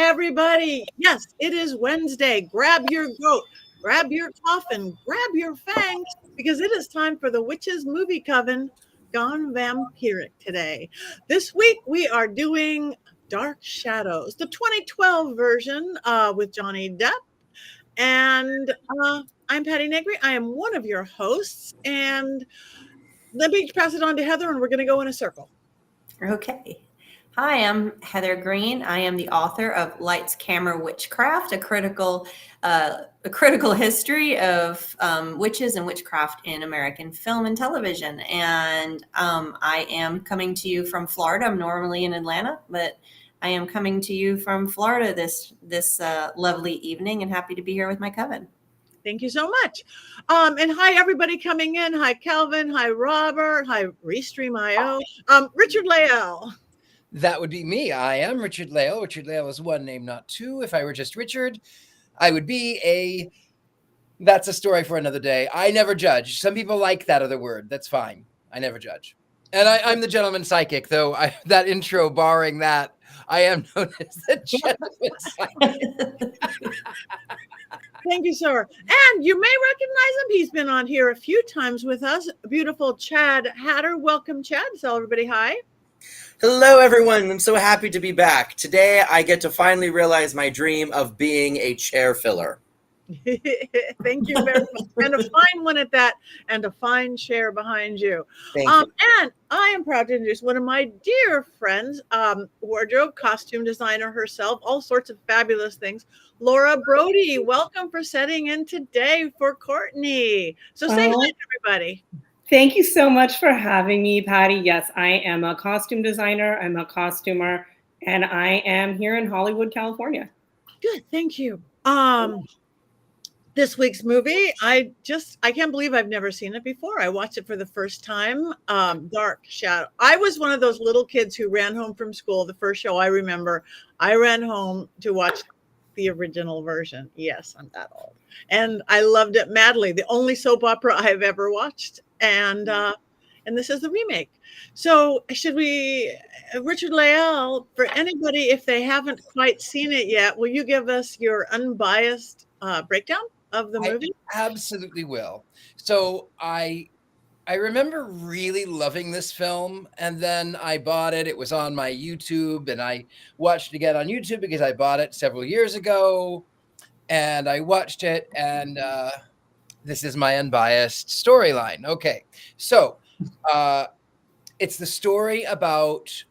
everybody. Yes, it is Wednesday. Grab your goat, grab your coffin, grab your fangs, because it is time for the Witches Movie Coven Gone Vampiric today. This week we are doing Dark Shadows, the 2012 version with Johnny Depp. And I'm Patti Negri. I am one of your hosts. And let me pass it on to Heather, and we're going to go in a circle. Okay. Hi, I'm Heather Green. I am the author of Lights, Camera, Witchcraft, a critical history of witches and witchcraft in American film and television. And I am coming to you from Florida. I'm normally in Atlanta, but I am coming to you from Florida this lovely evening, and happy to be here with my coven. Thank you so much. And hi, everybody coming in. Hi, Calvin. Hi, Robert. Hi, Restream.io. Richard-Lael. That would be me. I am Richard-Lael. Richard-Lael is one name, not two. If I were just Richard, I would be that's a story for another day. I never judge. Some people like that other word. That's fine. I never judge. And I'm the gentleman psychic, though. That intro, barring that, I am known as the gentleman psychic. Thank you, sir. And you may recognize him. He's been on here a few times with us. Beautiful Chad Hatter. Welcome, Chad. Tell everybody hi. Hello, everyone. I'm so happy to be back. Today, I get to finally realize my dream of being a chair filler. Thank you very much. And a fine one at that, and a fine chair behind you. Thank you. And I am proud to introduce one of my dear friends, wardrobe, costume designer herself, all sorts of fabulous things, Laura Brody. Welcome for setting in today for Courtney. So say hi to everybody. Thank you so much for having me, Patti. Yes, I am a costume designer. I'm a costumer, and I am here in Hollywood, California. Good, thank you. This week's movie, I can't believe I've never seen it before. I watched it for the first time. Dark Shadow. I was one of those little kids who ran home from school. The first show I remember, I ran home to watch the original version. Yes, I'm that old. And I loved it madly. The only soap opera I've ever watched. And this is the remake. So should we, Richard-Lael, for anybody, if they haven't quite seen it yet, will you give us your unbiased breakdown of the movie? I absolutely will. So I remember really loving this film, and then I bought it. It was on my YouTube, and I watched it again on YouTube because I bought it several years ago, and I watched it, and this is my unbiased storyline. Okay, so it's the story about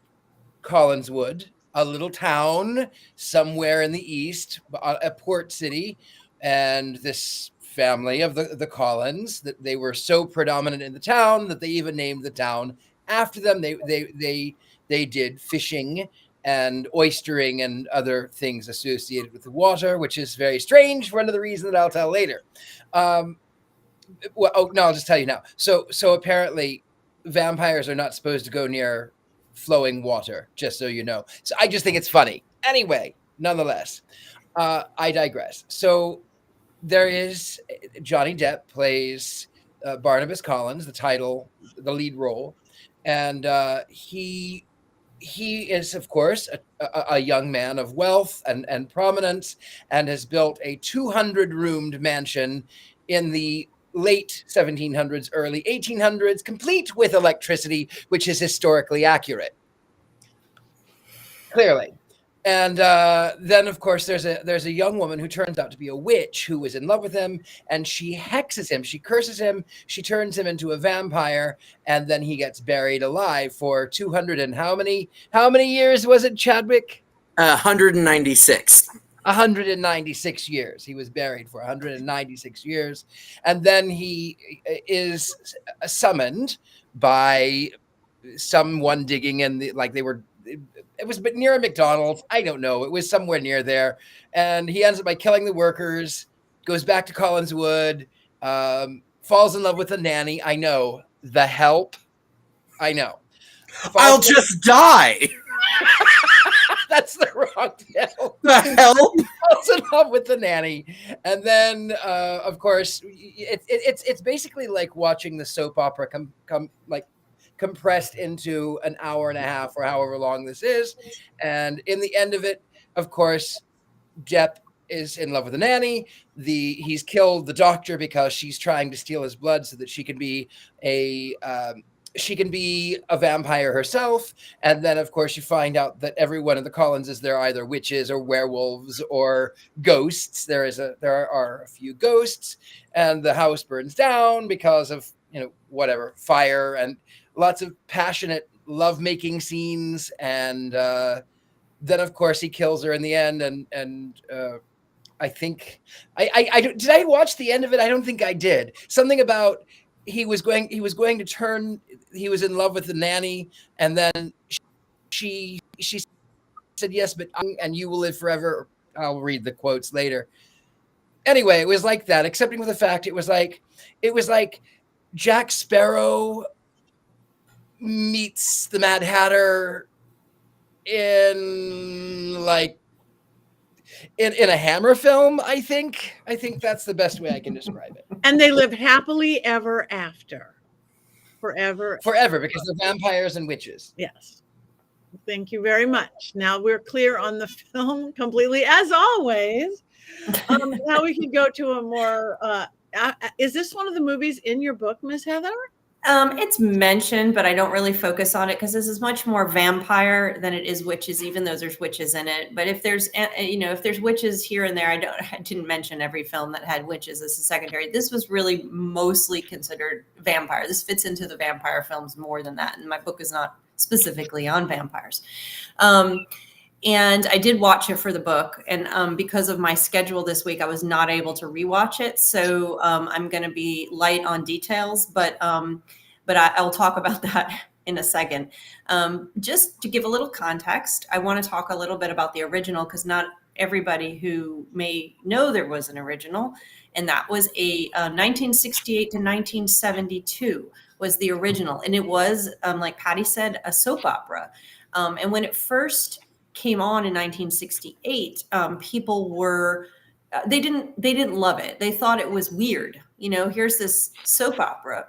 Collinswood, a little town somewhere in the east, a port city, and this family of the Collins, that they were so predominant in the town that they even named the town after them. They did fishing and oystering and other things associated with the water, which is very strange for another reason that I'll tell later. I'll just tell you now. So apparently vampires are not supposed to go near flowing water, just so you know. So I just think it's funny. Anyway, nonetheless, I digress. So there is Johnny Depp plays Barnabas Collins, the lead role. And he is, of course, a young man of wealth and prominence, and has built a 200-roomed mansion in the late 1700s, early 1800s, complete with electricity, which is historically accurate. Clearly. And then, of course, there's a young woman who turns out to be a witch who is in love with him, and she hexes him, she curses him, she turns him into a vampire, and then he gets buried alive for 200 and how many years was it, Chadwick? 196. 196 years. He was buried for 196 years. And then he is summoned by someone digging in it was near a McDonald's. I don't know. It was somewhere near there. And he ends up by killing the workers, goes back to Collinswood, falls in love with a nanny. I know. The Help. I know. I'll just die. That's the wrong title. The Help. Falls in love with the nanny, and then of course it's basically like watching the soap opera compressed into an hour and a half or however long this is. And in the end of it, of course, Depp is in love with a nanny. He's killed the doctor because she's trying to steal his blood so that she can be a vampire herself. And then, of course, you find out that every one of the Collinses, they're either witches or werewolves or ghosts. There are a few ghosts, and the house burns down because of, whatever, fire, and lots of passionate lovemaking scenes. And then, of course, he kills her in the end. And I think did I watch the end of it? I don't think I did. Something about he was going to turn. He was in love with the nanny, and then she said yes, but and you will live forever. I'll read the quotes later. Anyway, it was like that, excepting with the fact it was like Jack Sparrow meets the Mad Hatter in a Hammer film. I think that's the best way I can describe it. And they live happily ever after. Forever, because they're vampires and witches. Yes. Thank you very much. Now we're clear on the film completely, as always. Now we can go to a more. Is this one of the movies in your book, Miss Heather? It's mentioned, but I don't really focus on it because this is much more vampire than it is witches, even though there's witches in it. But if there's witches here and there, I didn't mention every film that had witches as a secondary. This was really mostly considered vampire. This fits into the vampire films more than that. And my book is not specifically on vampires. And I did watch it for the book, and because of my schedule this week, I was not able to rewatch it. So I'm going to be light on details, but I'll talk about that in a second. Just to give a little context, I want to talk a little bit about the original, because not everybody who may know there was an original, and that was a 1968 to 1972 was the original, and it was like Patti said, a soap opera. And when it first came on in 1968, people were they didn't love it. They thought it was weird. Here's this soap opera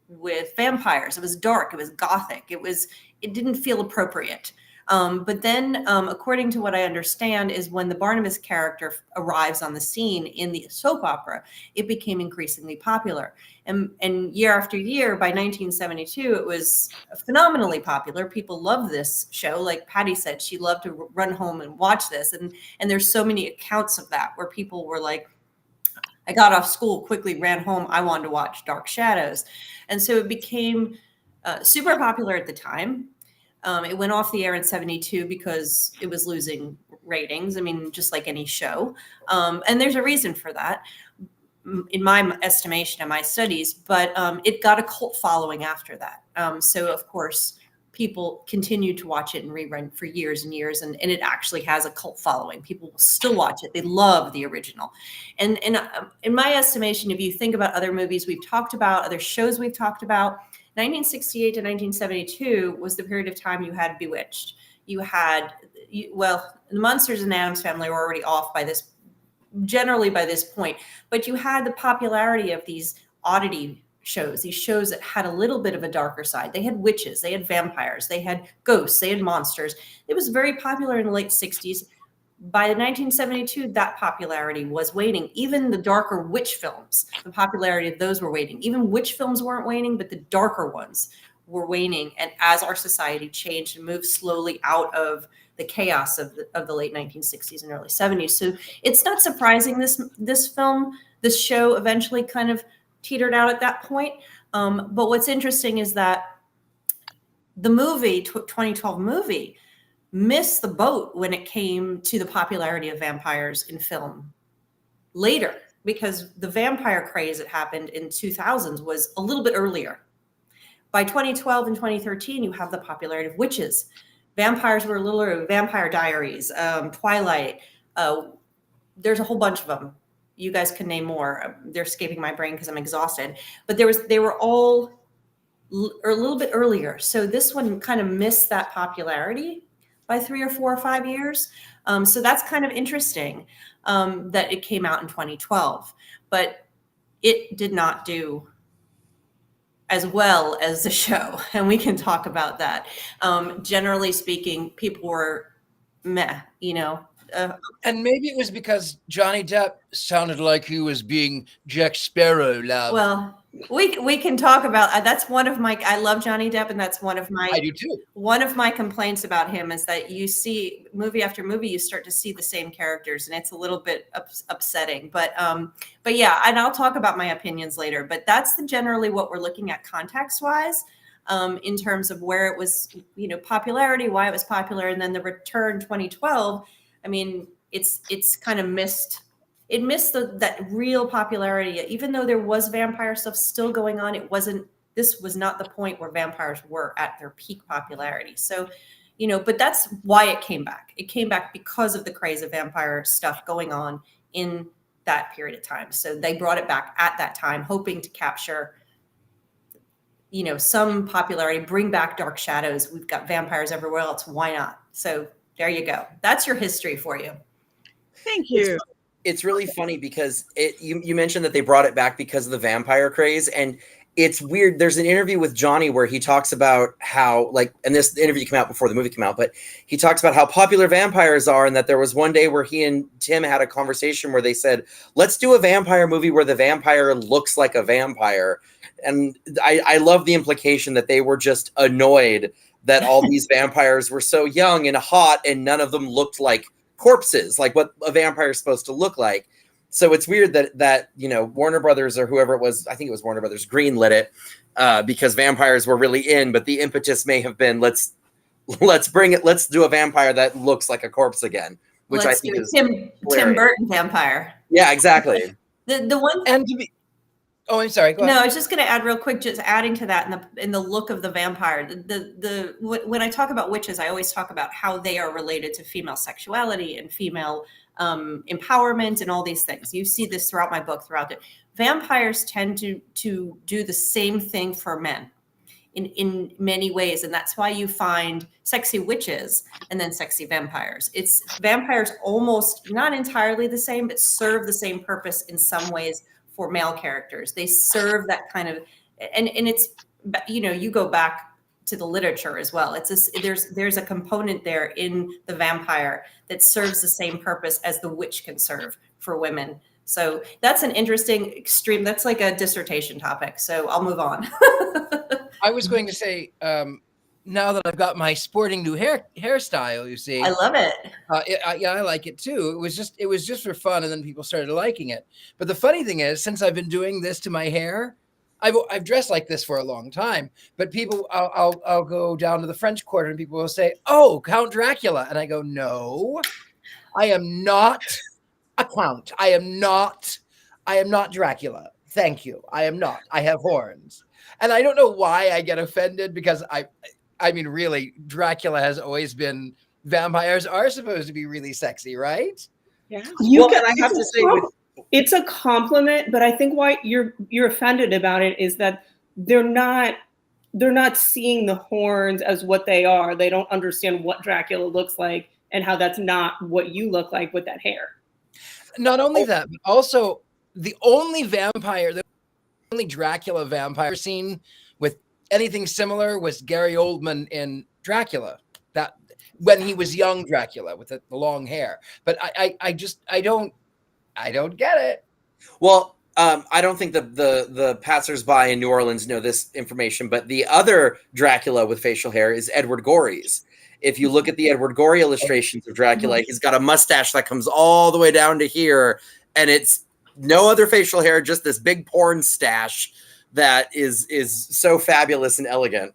with vampires. It was dark. It was gothic. It didn't feel appropriate. But then, according to what I understand, is when the Barnabas character arrives on the scene in the soap opera, it became increasingly popular. And year after year, by 1972, it was phenomenally popular. People loved this show. Like Patti said, she loved to run home and watch this. And there's so many accounts of that where people were like, I got off school, quickly ran home. I wanted to watch Dark Shadows. And so it became super popular at the time. It went off the air in 72 because it was losing ratings. I mean, just like any show. And there's a reason for that, in my estimation and my studies, but it got a cult following after that. So, of course, people continued to watch it and rerun for years and years, and it actually has a cult following. People will still watch it. They love the original. And in my estimation, if you think about other movies we've talked about, other shows we've talked about, 1968 to 1972 was the period of time you had Bewitched. You had, the Munsters and Addams Family were already off generally by this point, but you had the popularity of these oddity shows, these shows that had a little bit of a darker side. They had witches, they had vampires, they had ghosts, they had monsters. It was very popular in the late 60s. By 1972, that popularity was waning. Even the darker witch films, the popularity of those were waning. Even witch films weren't waning, but the darker ones were waning. And as our society changed and moved slowly out of the chaos of the late 1960s and early 70s. So it's not surprising this show eventually kind of teetered out at that point. But what's interesting is that the movie, 2012 movie, missed the boat when it came to the popularity of vampires in film later, because the vampire craze that happened in 2000s was a little bit earlier. By 2012 and 2013, you have the popularity of witches. Vampires were a little earlier. Vampire Diaries, Twilight. There's a whole bunch of them. You guys can name more. They're escaping my brain because I'm exhausted. But they were all a little bit earlier. So this one kind of missed that popularity by 3 or 4 or 5 years. So that's kind of interesting that it came out in 2012. But it did not do as well as the show. And we can talk about that. Generally speaking, people were meh, And maybe it was because Johnny Depp sounded like he was being Jack Sparrow loud. Well, we can talk about that's one of my. I love Johnny Depp, and that's one of my. I do too. One of my complaints about him is that you see movie after movie, you start to see the same characters, and it's a little bit upsetting. But yeah, and I'll talk about my opinions later. But that's generally what we're looking at context wise. In terms of where it was, popularity, why it was popular, and then the return 2012. I mean, it's kind of missed. It missed that real popularity, even though there was vampire stuff still going on. This was not the point where vampires were at their peak popularity. So, but that's why it came back. It came back because of the craze of vampire stuff going on in that period of time. So they brought it back at that time, hoping to capture some popularity, bring back Dark Shadows. We've got vampires everywhere else. Why not? So there you go. That's your history for you. Thank you. It's really funny because you mentioned that they brought it back because of the vampire craze. And it's weird. There's an interview with Johnny where he talks about how, and this interview came out before the movie came out, but he talks about how popular vampires are, and that there was one day where he and Tim had a conversation where they said, let's do a vampire movie where the vampire looks like a vampire. And I love the implication that they were just annoyed that all these vampires were so young and hot and none of them looked like corpses, like what a vampire is supposed to look like. So it's weird that Warner Brothers or whoever it was, I think it was Warner Brothers, greenlit it because vampires were really in, but the impetus may have been let's do a vampire that looks like a corpse again, which I think is Tim Burton vampire. Yeah, exactly. The one and to be Oh, I'm sorry. Go ahead. No, I was just going to add real quick, just adding to that in the look of the vampire. When I talk about witches, I always talk about how they are related to female sexuality and female empowerment and all these things. You see this throughout my book, throughout it. Vampires tend to do the same thing for men in many ways, and that's why you find sexy witches and then sexy vampires. It's vampires almost not entirely the same, but serve the same purpose in some ways. For male characters, they serve that kind of, and it's, you go back to the literature as well. There's a component there in the vampire that serves the same purpose as the witch can serve for women. So that's an interesting extreme. That's like a dissertation topic. So I'll move on. I was going to say, now that I've got my sporting new hairstyle, you see, I love it. Yeah, I like it too. It was just for fun, and then people started liking it. But the funny thing is, since I've been doing this to my hair, I've dressed like this for a long time. But people, I'll go down to the French Quarter, and people will say, "Oh, Count Dracula," and I go, "No, I am not a count. I am not Dracula. Thank you. I am not. I have horns." And I don't know why I get offended, because I mean, really, Dracula has always been. Vampires are supposed to be really sexy, right? Yeah. I have to say, it's a compliment, but I think why you're offended about it is that they're not seeing the horns as what they are. They don't understand what Dracula looks like and how that's not what you look like with that hair. Not only that, but also the only Dracula vampire scene with anything similar was Gary Oldman in Dracula, that when he was young Dracula with the long hair. But I don't get it. Well, I don't think the passersby in New Orleans know this information, but the other Dracula with facial hair is Edward Gorey's. If you look at the Edward Gorey illustrations of Dracula, he's got a mustache that comes all the way down to here, and it's no other facial hair, just this big porn stash that is so fabulous and elegant.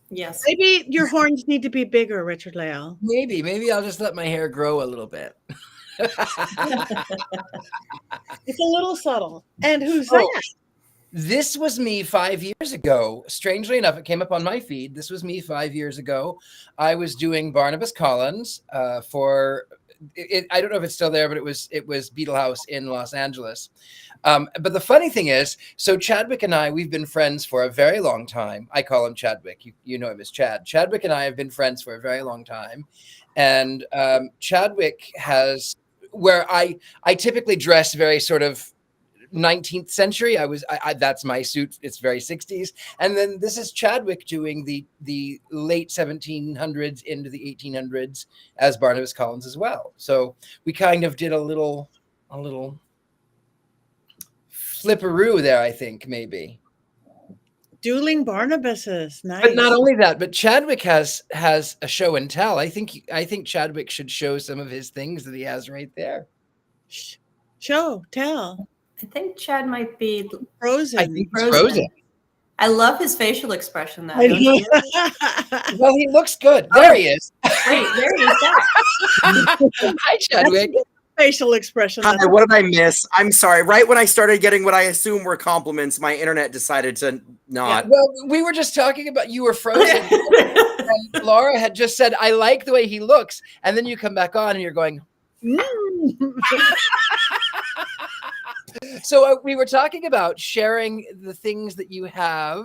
Yes. Maybe your horns need to be bigger, Richard-Lael. Maybe I'll just let my hair grow a little bit. It's a little subtle. And who's that? This was me 5 years ago. Strangely enough, it came up on my feed. This was me 5 years ago. I was doing Barnabas Collins for it. I don't know if it's still there, but it was Beetle House in Los Angeles. But the funny thing is, so Chadwick and I, we've been friends for a very long time. I call him Chadwick. You know him as Chad. Chadwick and I have been friends for a very long time. And Chadwick has, where I typically dress very sort of 19th century. That's my suit. It's very 60s. And then this is Chadwick doing the late 1700s into the 1800s as Barnabas Collins as well. So we kind of did a little flipperoo there, I think, maybe. Dueling Barnabases, nice. But not only that, but Chadwick has a show and tell. I think Chadwick should show some of his things that he has right there. Show, tell. I think Chad might be Frozen. I think he's Frozen. I love his facial expression, though. Well, he looks good. There he is. Wait, there he is. Hi, Chadwick. Facial expression. Hi, what did I miss? I'm sorry. Right when I started getting what I assume were compliments, my internet decided to not. Yeah, well, we were just talking about you were Frozen. And Laura had just said, I like the way he looks. And then you come back on and you're going, So we were talking about sharing the things that you have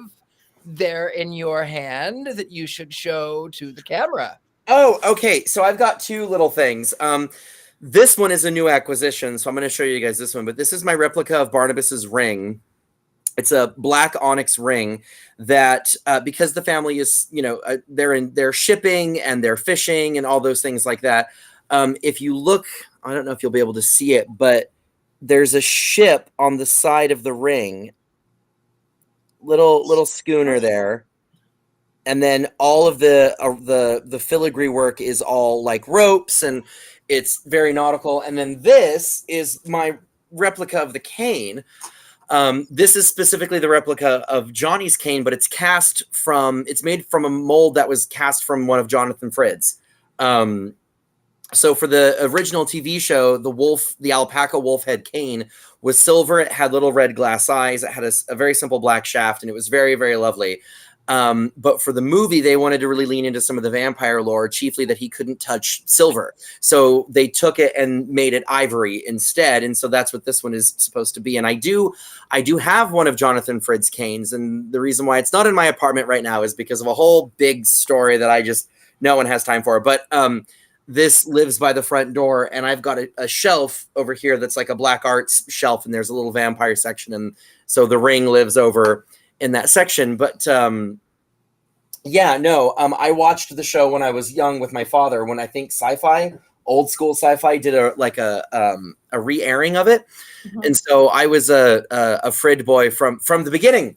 there in your hand that you should show to the camera. Oh, okay. So I've got two little things. This one is a new acquisition, so I'm going to show you guys this one. But this is my replica of Barnabas's ring. It's a black onyx ring that, because the family is, they're shipping and they're fishing and all those things like that. If you look, I don't know if you'll be able to see it, but there's a ship on the side of the ring, little schooner there. And then all of the filigree work is all like ropes, and it's very nautical. And then this is my replica of the cane. This is specifically the replica of Johnny's cane, but it's made from a mold that was cast from one of Jonathan Frid's. So for the original TV show, the alpaca wolf head cane was silver. It had little red glass eyes. It had a very simple black shaft, and it was very, very lovely. But for the movie, they wanted to really lean into some of the vampire lore, chiefly that he couldn't touch silver. So they took it and made it ivory instead. And so that's what this one is supposed to be. And I do have one of Jonathan Frid's canes. And the reason why it's not in my apartment right now is because of a whole big story that no one has time for. But, this lives by the front door, and I've got a shelf over here that's like a black arts shelf, and there's a little vampire section. And so the ring lives over in that section. But I watched the show when I was young with my father, when I think old school sci-fi did a re-airing of it. Mm-hmm. And so I was a Frid boy from the beginning.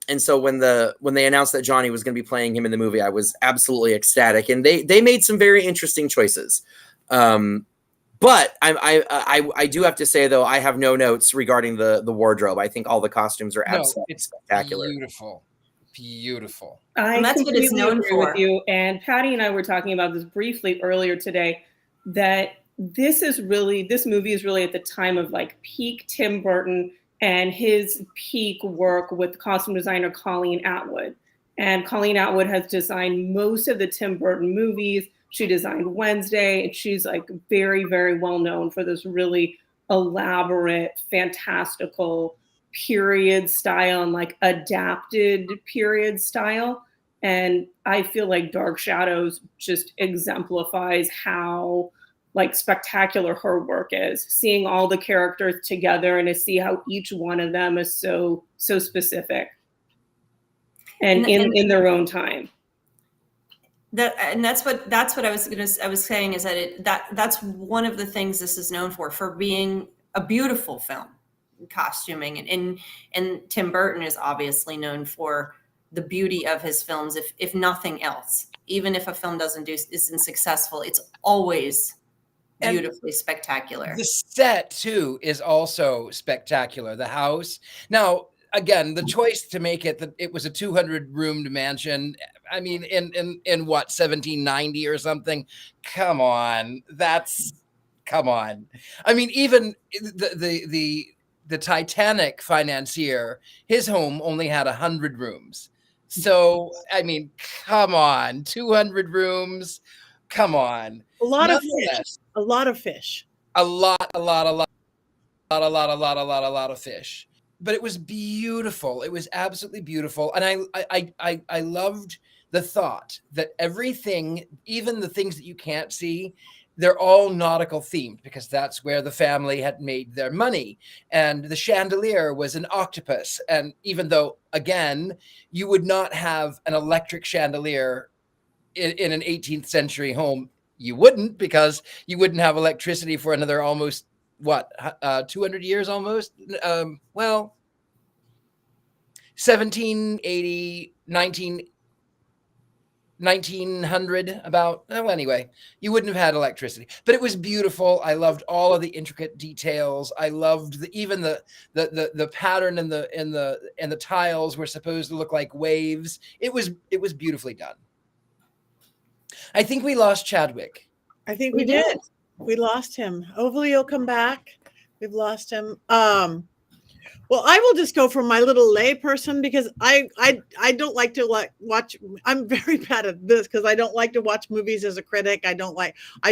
And so when they announced that Johnny was going to be playing him in the movie, I was absolutely ecstatic. And they made some very interesting choices. But I do have to say, though, I have no notes regarding the wardrobe. I think all the costumes are absolutely spectacular. Beautiful. And that's what it's known for. With you. And Patti and I were talking about this briefly earlier today, that this movie is really at the time of like peak Tim Burton and his peak work with costume designer Colleen Atwood. And Colleen Atwood has designed most of the Tim Burton movies. She designed Wednesday, and she's like very, very well known for this really elaborate, fantastical period style and like adapted period style. And I feel like Dark Shadows just exemplifies how like spectacular her work is, seeing all the characters together and to see how each one of them is so specific and in their own time. That's what I was saying is that's one of the things this is known for being a beautiful film, costuming, and Tim Burton is obviously known for the beauty of his films. If nothing else, even if a film isn't successful, it's always beautifully spectacular. The set too is also spectacular. The house. Now, again, the choice to make it was a 200-roomed mansion. I mean, in what, 1790 or something? Come on. I mean, even the Titanic financier, his home only had 100 rooms. So, I mean, come on, 200 rooms. Come on. A lot of fish. A lot of fish. A lot of fish. But it was beautiful. It was absolutely beautiful. And I loved the thought that everything, even the things that you can't see, they're all nautical themed because that's where the family had made their money. And the chandelier was an octopus. And even though, again, you would not have an electric chandelier in an 18th century home, you wouldn't, because you wouldn't have electricity for another almost 200 years almost. Well, 1780, 1900 about. Well, anyway, you wouldn't have had electricity, but it was beautiful. I loved all of the intricate details. I loved even the pattern in the tiles were supposed to look like waves. It was beautifully done. I think we lost Chadwick. I think we did. We lost him. Hopefully he'll come back. We've lost him. Well, I will just go from my little lay person, because I don't like to watch. I'm very bad at this because I don't like to watch movies as a critic. I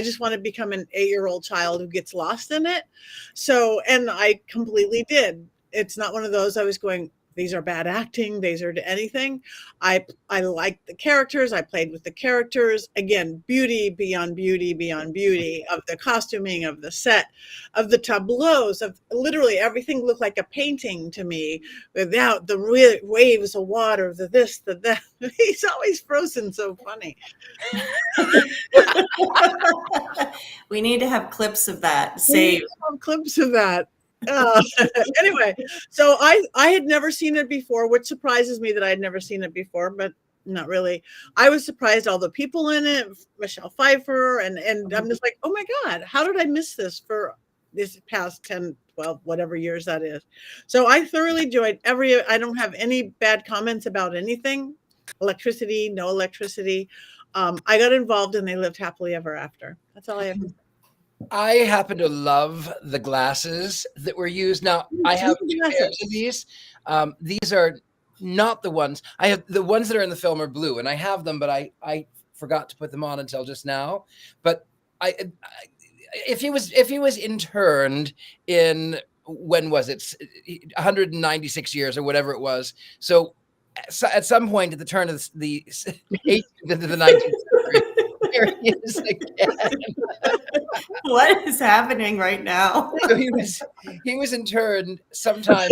just want to become an 8-year-old child who gets lost in it. So, and I completely did. It's not one of those I was going, these are bad acting, these are anything. I liked the characters. I played with the characters. Again, beauty beyond beauty beyond beauty of the costuming, of the set, of the tableaus, of literally everything looked like a painting to me without the waves of water, the this, the that. He's always frozen, so funny. We need to have clips of that saved. Clips of that. Anyway, so I had never seen it before, which surprises me that I had never seen it before, but not really. I was surprised all the people in it, Michelle Pfeiffer, and I'm just like, oh my God, how did I miss this for this past 10, 12, whatever years that is? So I thoroughly enjoyed I don't have any bad comments about anything. Electricity, no electricity. I got involved and they lived happily ever after. That's all I have to say. I happen to love the glasses that were used. Now, I have two pairs of these. These are not the ones. I have the ones that are in the film are blue, and I have them, but I forgot to put them on until just now. But if he was interned in, when was it, 196 years or whatever it was. So at some point at the turn of the 18th into the 19th century, there he is again. What is happening right now? So he was interned sometime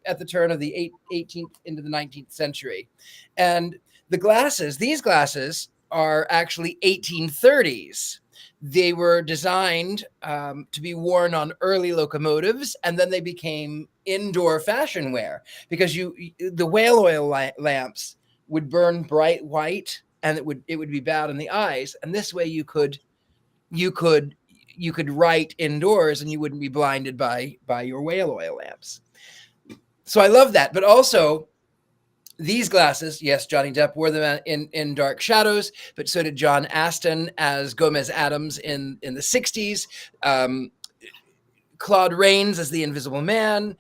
at the turn of the 18th into the 19th century. And these glasses are actually 1830s. They were designed to be worn on early locomotives, and then they became indoor fashion wear because the whale oil lamps would burn bright white, and it would be bad in the eyes. And this way you could write indoors and you wouldn't be blinded by your whale oil lamps. So I love that. But also these glasses, yes, Johnny Depp wore them in Dark Shadows, but so did John Aston as Gomez Addams in the 60s. Claude Rains as the Invisible Man.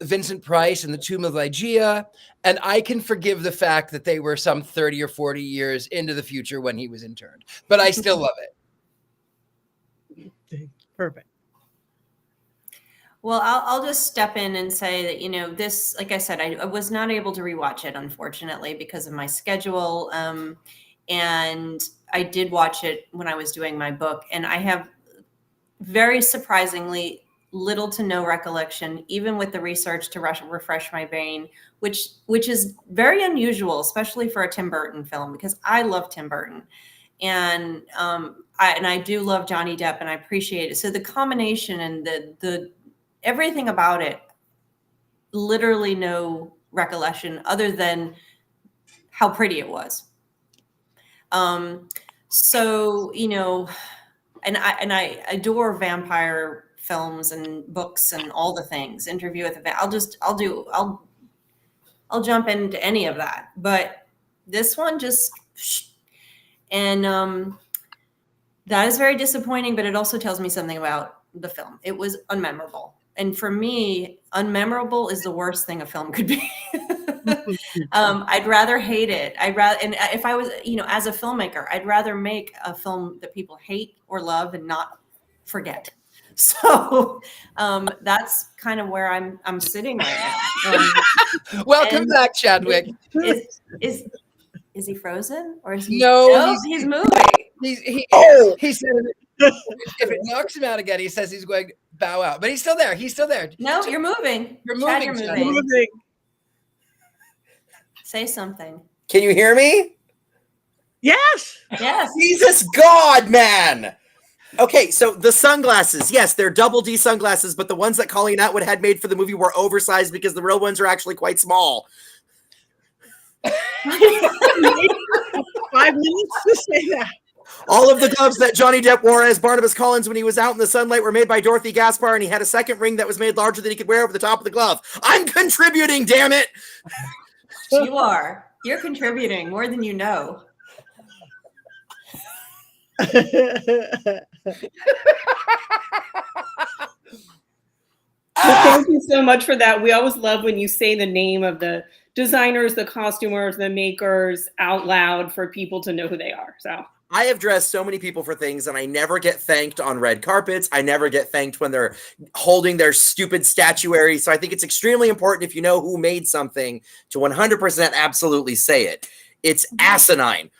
Vincent Price in The Tomb of Ligeia. And I can forgive the fact that they were some 30 or 40 years into the future when he was interned, but I still love it. Perfect. Well, I'll just step in and say that, this, like I said, I was not able to rewatch it, unfortunately, because of my schedule. And I did watch it when I was doing my book, and I have very surprisingly little to no recollection, even with the research to refresh my brain, which is very unusual, especially for a Tim Burton film, because I love Tim Burton. And I do love Johnny Depp, and I appreciate it. So the combination and the everything about it, literally no recollection other than how pretty it was. So, and I adore vampire films and books and all the things. Interview with a I'll jump into any of that. But this one just, and that is very disappointing, but it also tells me something about the film. It was unmemorable. And for me, unmemorable is the worst thing a film could be. I'd rather hate it. And if I was, as a filmmaker, I'd rather make a film that people hate or love and not forget. So that's kind of where I'm sitting right now. Welcome back, Chadwick. Is he frozen or is he? No, he's moving. He said if it knocks him out again, he says he's going to bow out, but he's still there. He's still there. No, you're moving. You're Chad, moving. you're Chad. moving. Say something. Can you hear me? Yes. Yes. Jesus God, man. Okay, so the sunglasses, yes, they're double D sunglasses, but the ones that Colleen Atwood had made for the movie were oversized because the real ones are actually quite small. 5 minutes to say that. All of the gloves that Johnny Depp wore as Barnabas Collins when he was out in the sunlight were made by Dorothy Gaspar, and he had a second ring that was made larger than he could wear over the top of the glove. I'm contributing, damn it! You are. You're contributing more than you know. Thank you so much for that. We always love when you say the name of the designers, the costumers, the makers out loud for people to know who they are. So I have dressed so many people for things, and I never get thanked on red carpets. I never get thanked when they're holding their stupid statuary. So I think it's extremely important, if you know who made something, to 100% absolutely say it. It's asinine.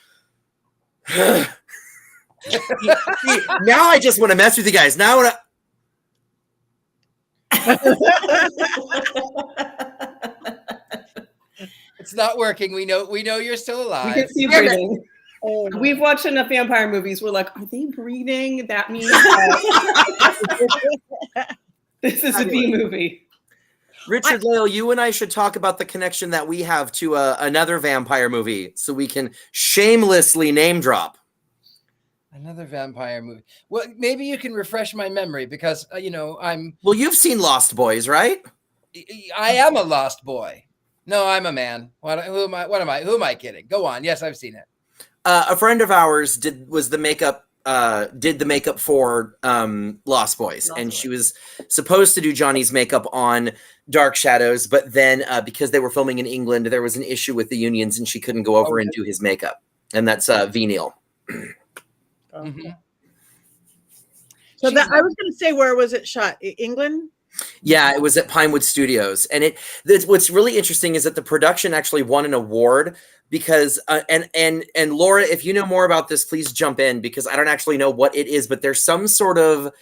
See, now I just want to mess with you guys. Now I want to. It's not working. We know you're still alive. we can see breathing. We've watched enough vampire movies. We're like, are they breathing? That means this is a B movie. Richard-Lael, you and I should talk about the connection that we have to another vampire movie, so we can shamelessly name drop. Another vampire movie. Well, maybe you can refresh my memory because I'm. Well, you've seen Lost Boys, right? I am a lost boy. No, I'm a man. Who am I? Who am I kidding? Go on. Yes, I've seen it. A friend of ours did the makeup for Lost Boys, and she was supposed to do Johnny's makeup on Dark Shadows, but then because they were filming in England, there was an issue with the unions, and she couldn't go over and do his makeup. And that's V. Neil. Mm-hmm. So I was going to say, where was it shot? England? Yeah, it was at Pinewood Studios, and what's really interesting is that the production actually won an award because and Laura, if you know more about this, please jump in, because I don't actually know what it is, but there's some sort of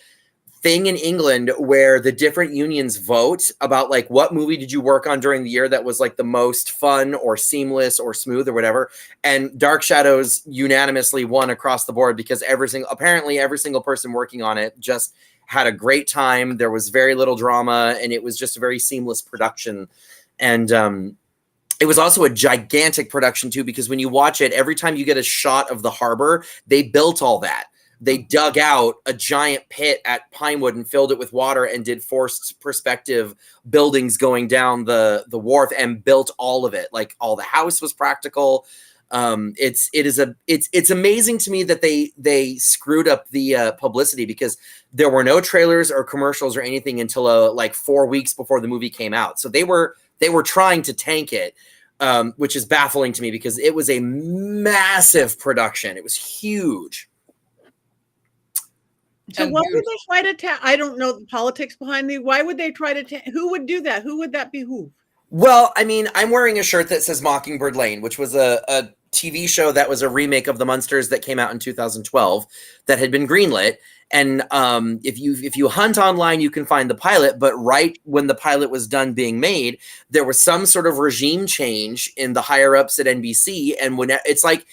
thing in England where the different unions vote about like what movie did you work on during the year that was like the most fun or seamless or smooth or whatever, and Dark Shadows unanimously won across the board because every single person working on it just had a great time. There was very little drama, and it was just a very seamless production. And it was also a gigantic production too, because when you watch it, every time you get a shot of the harbor, they built all that. They dug out a giant pit at Pinewood and filled it with water and did forced perspective buildings going down the wharf and built all of it. Like all the house was practical. It's amazing to me that they screwed up the publicity, because there were no trailers or commercials or anything until like 4 weeks before the movie came out. So they were trying to tank it, which is baffling to me because it was a massive production. It was huge. So why would they try to I don't know the politics behind why would they try to who would do that? Who would that behoove? Well, I mean, I'm wearing a shirt that says Mockingbird Lane, which was a TV show that was a remake of The Munsters that came out in 2012 that had been greenlit. And if you hunt online, you can find the pilot. But right when the pilot was done being made, there was some sort of regime change in the higher ups at NBC. And when it's like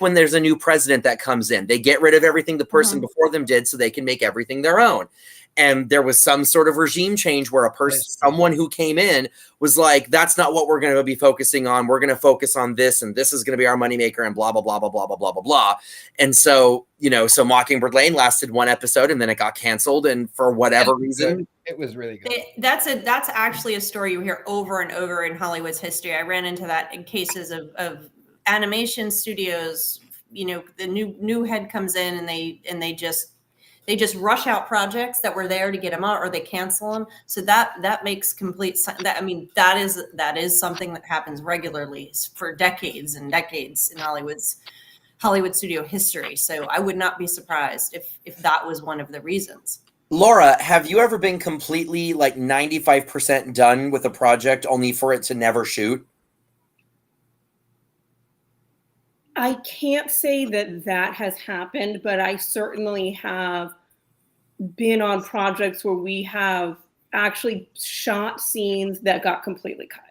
when there's a new president that comes in, they get rid of everything the person before them did so they can make everything their own. And there was some sort of regime change where someone who came in was like, that's not what we're going to be focusing on. We're going to focus on this, and this is going to be our moneymaker, and blah, blah, blah, blah, blah, blah, blah, blah, blah. And so, so Mockingbird Lane lasted one episode, and then it got canceled. And for whatever reason, it was really good. That's actually a story you hear over and over in Hollywood's history. I ran into that in cases of animation studios. The new head comes in and they just rush out projects that were there to get them out, or they cancel them. So that makes complete sense. That is something that happens regularly for decades and decades in Hollywood studio history. So I would not be surprised if that was one of the reasons. Laura, have you ever been completely like 95% done with a project only for it to never shoot? I can't say that has happened, but I certainly have been on projects where we have actually shot scenes that got completely cut.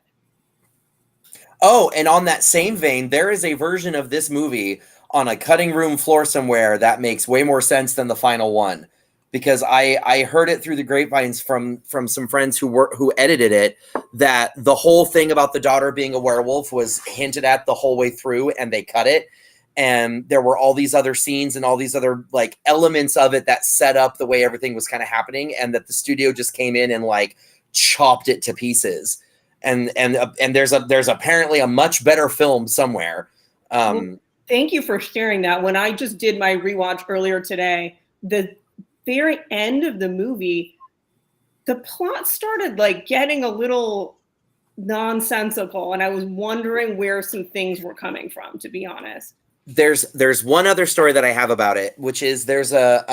Oh, and on that same vein, there is a version of this movie on a cutting room floor somewhere that makes way more sense than the final one, because I heard it through the grapevines from some friends who edited it, that the whole thing about the daughter being a werewolf was hinted at the whole way through, and they cut it. And there were all these other scenes and all these other like elements of it that set up the way everything was kind of happening, and that the studio just came in and like chopped it to pieces. And there's apparently a much better film somewhere. Well, thank you for sharing that. When I just did my rewatch earlier today, the very end of the movie, the plot started like getting a little nonsensical, and I was wondering where some things were coming from, to be honest. There's one other story that I have about it, which is there's a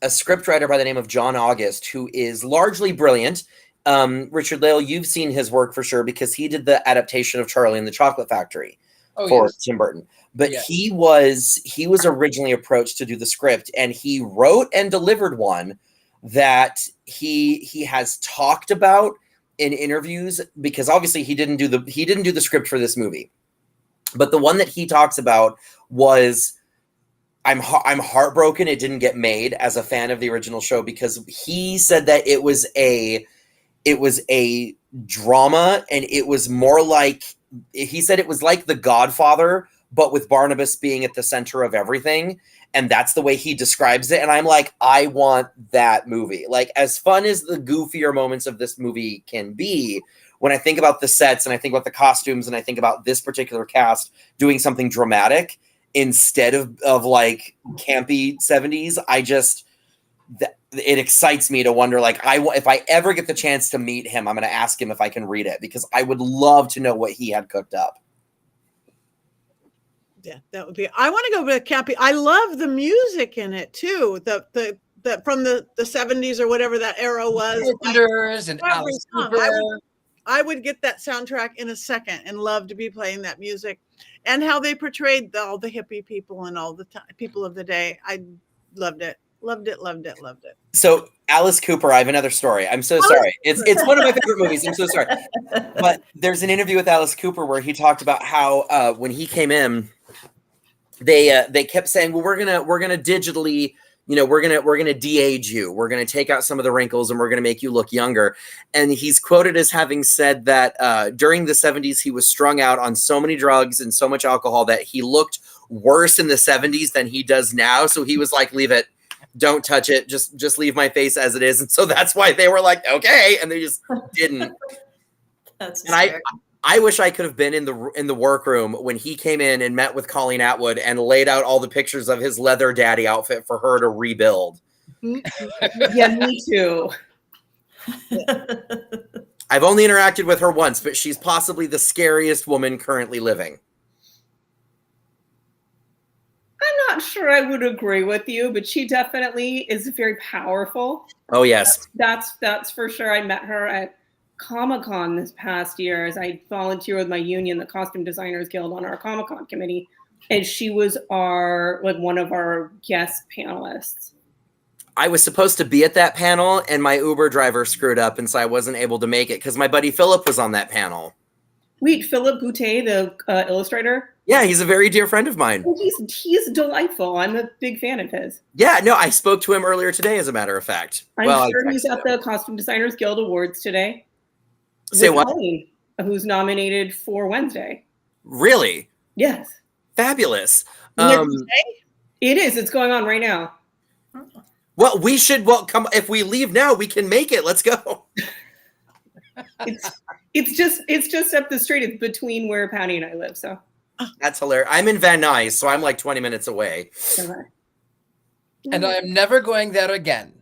scriptwriter by the name of John August who is largely brilliant. Richard-Lael, you've seen his work for sure, because he did the adaptation of Charlie and the Chocolate Factory for Tim Burton. But he was originally approached to do the script, and he wrote and delivered one that he has talked about in interviews, because obviously he didn't do the script for this movie. But the one that he talks about was, I'm heartbroken it didn't get made, as a fan of the original show, because he said that it was a drama, and it was more like, he said it was like The Godfather, but with Barnabas being at the center of everything. And that's the way he describes it. And I'm like, I want that movie. Like, as fun as the goofier moments of this movie can be, when I think about the sets and I think about the costumes and I think about this particular cast doing something dramatic instead of like campy 70s, it excites me to wonder, like, if I ever get the chance to meet him, I'm going to ask him if I can read it, because I would love to know what he had cooked up. Yeah, that would be. I want to go with campy. I love the music in it too. The from the 70s or whatever that era was. And Alice Cooper. I would get that soundtrack in a second and love to be playing that music, and how they portrayed all the hippie people and all the people of the day. I loved it. Loved it. So Alice Cooper, I have another story. I'm so sorry. It's one of my favorite movies. I'm so sorry. But there's an interview with Alice Cooper where he talked about how when he came in, they kept saying, well, we're gonna digitally, we're gonna de-age you. We're gonna take out some of the wrinkles and we're gonna make you look younger. And he's quoted as having said that during the 70s he was strung out on so many drugs and so much alcohol that he looked worse in the 70s than he does now. So he was like, leave it. Don't touch it. Just leave my face as it is. And so that's why they were like, okay. And they just didn't. That's and I wish I could have been in the workroom when he came in and met with Colleen Atwood and laid out all the pictures of his leather daddy outfit for her to rebuild. Yeah, me too. I've only interacted with her once, but she's possibly the scariest woman currently living. I'm not sure I would agree with you, but she definitely is very powerful. Oh, yes. That's for sure. I met her at Comic-Con this past year as I volunteer with my union, the Costume Designers Guild, on our Comic-Con committee. And she was one of our guest panelists. I was supposed to be at that panel and my Uber driver screwed up, and so I wasn't able to make it because my buddy Philip was on that panel. Wait, Philip Boutet, the illustrator? Yeah, he's a very dear friend of mine. He's delightful. I'm a big fan of his. Yeah, no, I spoke to him earlier today, as a matter of fact. I'm sure he's at the Costume Designers Guild Awards today. Say what? Colleen, who's nominated for Wednesday. Really? Yes. Fabulous. It is. It's going on right now. Well, we should. Well, come. If we leave now, we can make it. Let's go. It's just up the street. It's between where Patti and I live. So that's hilarious. I'm in Van Nuys, so I'm like 20 minutes away. Okay. And I am never going there again.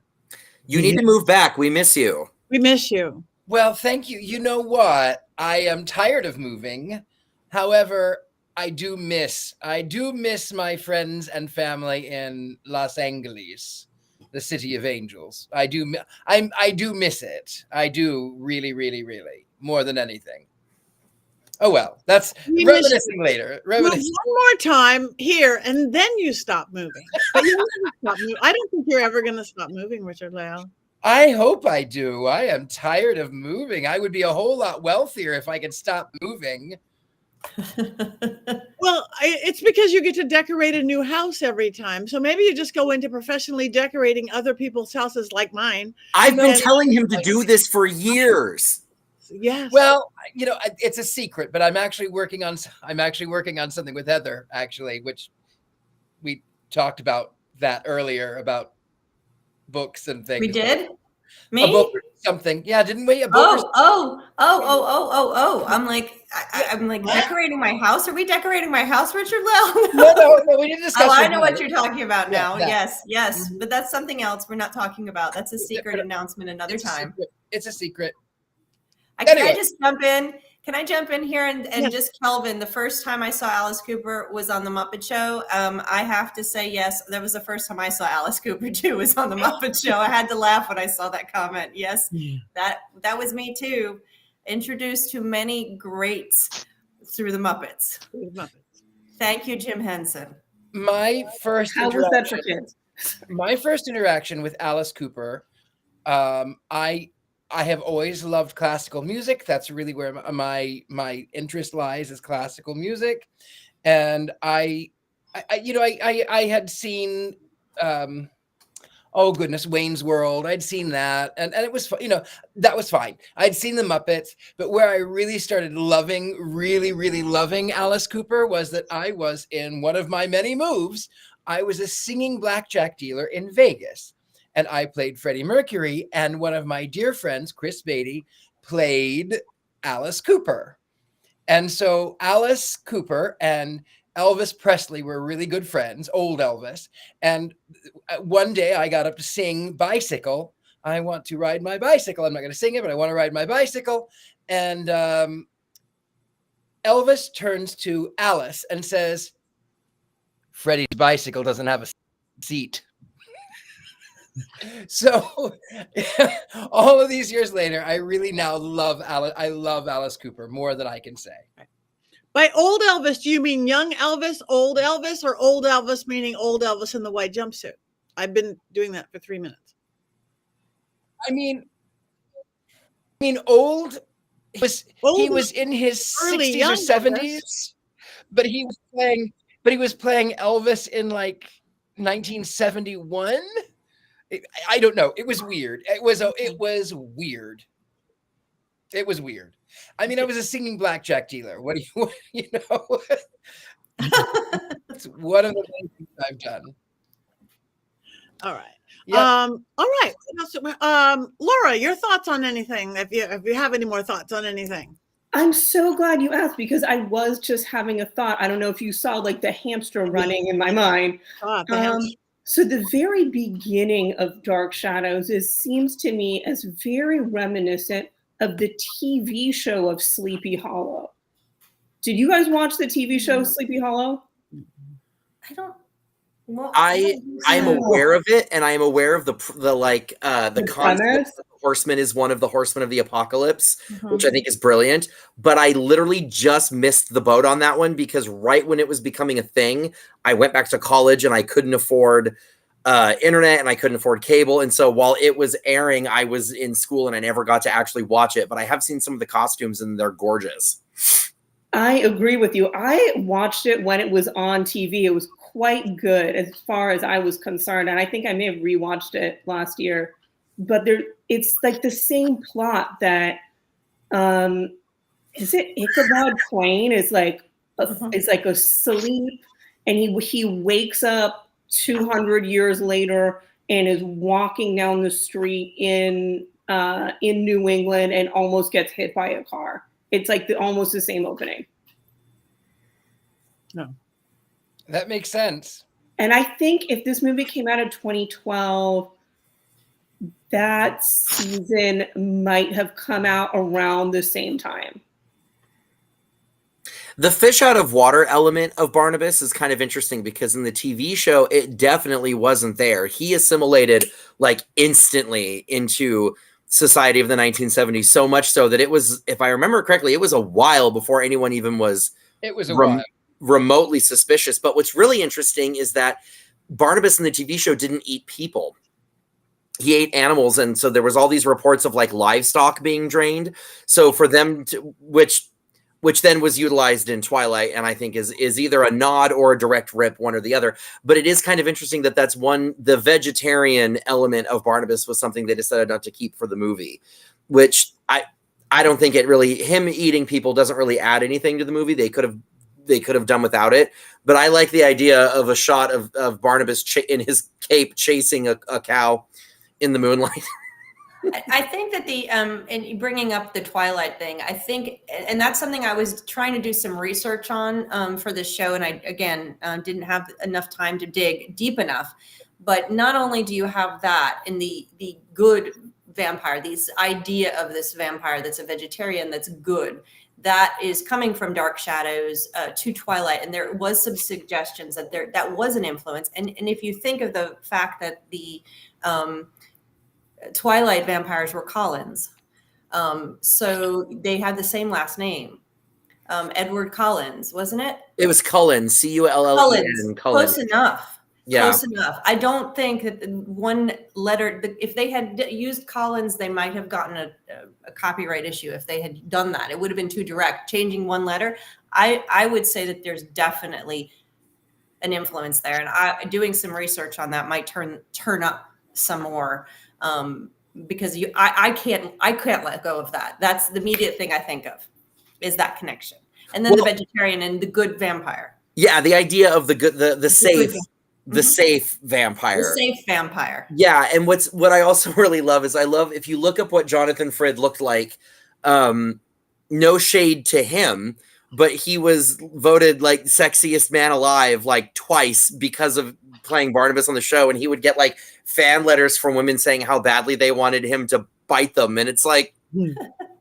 You need to move back. We miss you. We miss you. Well, thank you. You know what? I am tired of moving. However, I do miss my friends and family in Los Angeles, the city of angels. I do miss it. I do really, really, really, more than anything. Oh well, that's We reminiscing later. move one more time here, and then you stop moving. But you never stop moving. I don't think you're ever going to stop moving, Richard-Lael. I hope I do. I am tired of moving. I would be a whole lot wealthier if I could stop moving. Well, it's because you get to decorate a new house every time. So maybe you just go into professionally decorating other people's houses like mine. I've been telling him to do this for years. Yes. Well, you know, it's a secret, but I'm actually working on something with Heather, actually, which we talked about that earlier about books and things. We did? Me? A book or something. Yeah, didn't we? A book Oh. I'm like decorating my house. Are we decorating my house, Richard-Lael? No, we didn't discuss. Oh, I know what you're talking about now. Yeah. Yes. But that's something else we're not talking about. That's a secret announcement another time. It's a secret. Can Anyway. I just jump in? Can I jump in here and just Kelvin? The first time I saw Alice Cooper was on the Muppet Show. I have to say yes. That was the first time I saw Alice Cooper too. Was on the Muppet Show. I had to laugh when I saw that comment. Yes, that was me too. Introduced to many greats through the Muppets. Thank you, Jim Henson. My first interaction with Alice Cooper, I have always loved classical music. That's really where my interest lies, is classical music. And I had seen, Wayne's World. I'd seen that, and it was, that was fine. I'd seen the Muppets, but where I really started really loving Alice Cooper was that I was in one of my many moves. I was a singing blackjack dealer in Vegas. And I played Freddie Mercury, and one of my dear friends, Chris Beatty, played Alice Cooper. And so Alice Cooper and Elvis Presley were really good friends, old Elvis. And one day I got up to sing Bicycle. I want to ride my bicycle. I'm not going to sing it, but I want to ride my bicycle. And Elvis turns to Alice and says, Freddie's bicycle doesn't have a seat. So all of these years later, I really now love Alice. I love Alice Cooper more than I can say. By old Elvis, do you mean young Elvis, old Elvis, or old Elvis meaning old Elvis in the white jumpsuit? I've been doing that for 3 minutes. I mean, old. He was in his 60s or 70s, but he was playing Elvis in like 1971. I don't know. It was weird. It was weird. It was weird. I mean, I was a singing blackjack dealer. What do you know? It's one of the things I've done. All right. Yep. All right. Laura, your thoughts on anything? If you have any more thoughts on anything. I'm so glad you asked, because I was just having a thought. I don't know if you saw like the hamster running in my mind. So the very beginning of Dark Shadows seems to me as very reminiscent of the TV show of Sleepy Hollow. Did you guys watch the TV show Sleepy Hollow? I don't. Well, I'm aware of it, and I am aware of the concept. The Horseman is one of the Horsemen of the Apocalypse, which I think is brilliant. But I literally just missed the boat on that one, because right when it was becoming a thing, I went back to college and I couldn't afford internet and I couldn't afford cable. And so while it was airing, I was in school and I never got to actually watch it. But I have seen some of the costumes and they're gorgeous. I agree with you. I watched it when it was on TV. It was quite good as far as I was concerned. And I think I may have rewatched it last year. But it's like the same plot that, is it Ichabod Crane is like asleep, and he wakes up 200 years later and is walking down the street in New England and almost gets hit by a car. It's like almost the same opening. No. That makes sense. And I think if this movie came out in 2012, that season might have come out around the same time. The fish out of water element of Barnabas is kind of interesting, because in the TV show, it definitely wasn't there. He assimilated like instantly into society of the 1970s, so much so that it was, if I remember correctly, it was a while before anyone even was remotely suspicious. But what's really interesting is that Barnabas in the TV show didn't eat people. He ate animals, and so there was all these reports of like livestock being drained. So for them to, which then was utilized in Twilight, and I think is either a nod or a direct rip, one or the other. But it is kind of interesting that that's the vegetarian element of Barnabas was something they decided not to keep for the movie, which I don't think it really, him eating people doesn't really add anything to the movie. They could have done without it. But I like the idea of a shot of Barnabas in his cape chasing a cow in the moonlight. I think that and bringing up the Twilight thing, I think, and that's something I was trying to do some research on for this show, and I, again, didn't have enough time to dig deep enough. But not only do you have that in the good vampire, this idea of this vampire that's a vegetarian that's good, that is coming from Dark Shadows to Twilight, and there was some suggestions that that was an influence. And if you think of the fact that the Twilight vampires were Collins, so they had the same last name, Edward Collins, wasn't it? It was Cullen, Cullens. Close enough. Yeah. Close enough. I don't think that one letter, if they had used Collins, they might have gotten a copyright issue if they had done that. It would have been too direct. Changing one letter, I would say that there's definitely an influence there. And doing some research on that might turn up some more, because I can't let go of that. That's the immediate thing I think of, is that connection. And then the vegetarian and the good vampire. Yeah, the idea of the safe. The safe vampire. The safe vampire. Yeah, and what I also really love is if you look up what Jonathan Frid looked like, no shade to him, but he was voted like sexiest man alive like twice because of playing Barnabas on the show, and he would get like fan letters from women saying how badly they wanted him to bite them, and it's like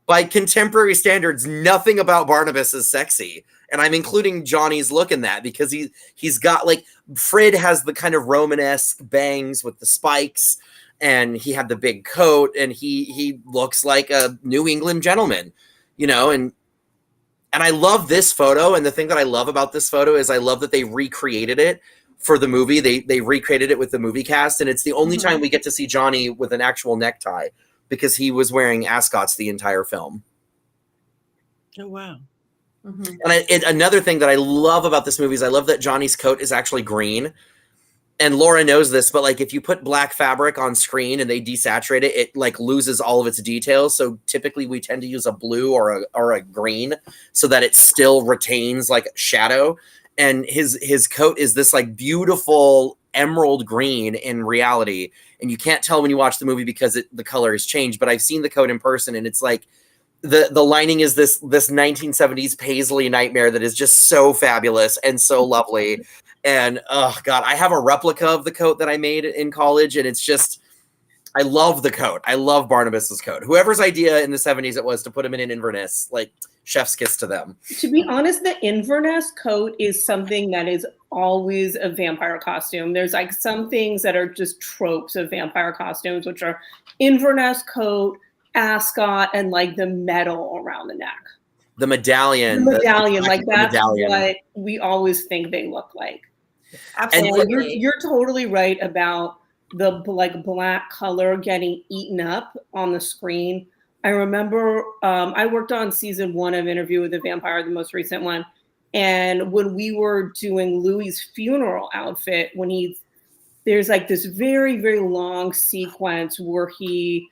by contemporary standards, nothing about Barnabas is sexy. And I'm including Johnny's look in that because he's got like, Frid has the kind of Romanesque bangs with the spikes, and he had the big coat, and he looks like a New England gentleman, you know, and I love this photo. And the thing that I love about this photo is I love that they recreated it for the movie. They recreated it with the movie cast, and it's the only time we get to see Johnny with an actual necktie because he was wearing ascots the entire film. Oh, wow. Mm-hmm. And another thing that I love about this movie is I love that Johnny's coat is actually green. And Laura knows this, but like if you put black fabric on screen and they desaturate it, it like loses all of its details. So typically we tend to use a blue or a green so that it still retains like shadow. And his coat is this like beautiful emerald green in reality. And you can't tell when you watch the movie because the color has changed. But I've seen the coat in person, and it's like, the lining is this 1970s paisley nightmare that is just so fabulous and so lovely. And oh god, I have a replica of the coat that I made in college, and it's just, I love the coat. I love Barnabas's coat. Whoever's idea in the 70s it was to put him in an Inverness, like chef's kiss to them. To be honest, the Inverness coat is something that is always a vampire costume. There's like some things that are just tropes of vampire costumes, which are Inverness coat, ascot, and like the medal around the neck. The medallion. Like that's what we always think they look like. Absolutely. And you're totally right about the like black color getting eaten up on the screen. I remember I worked on season 1 of Interview with the Vampire, the most recent one. And when we were doing Louis's funeral outfit, there's like this very, very long sequence where he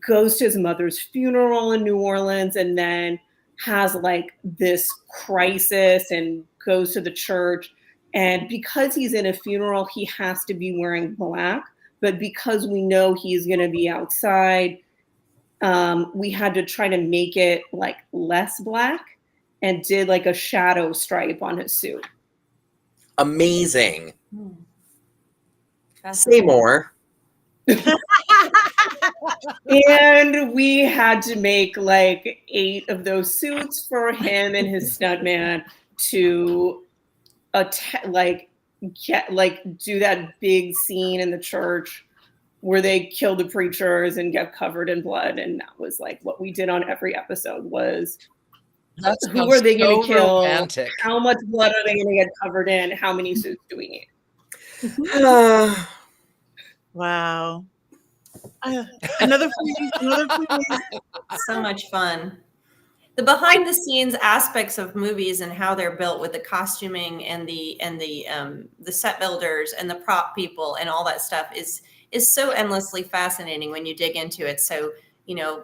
goes to his mother's funeral in New Orleans and then has like this crisis and goes to the church. And because he's in a funeral, he has to be wearing black. But because we know he's going to be outside, we had to try to make it like less black and did like a shadow stripe on his suit. Amazing. Say more. And we had to make like 8 of those suits for him and his stuntman to do that big scene in the church. where they kill the preachers and get covered in blood. And that was like what we did on every episode was That who are they going to so kill? romantic. How much blood are they going to get covered in? How many suits do we need? Wow. Another freeze. So much fun. The behind the scenes aspects of movies and how they're built with the costuming and the set builders and the prop people and all that stuff is so endlessly fascinating when you dig into it. So, you know,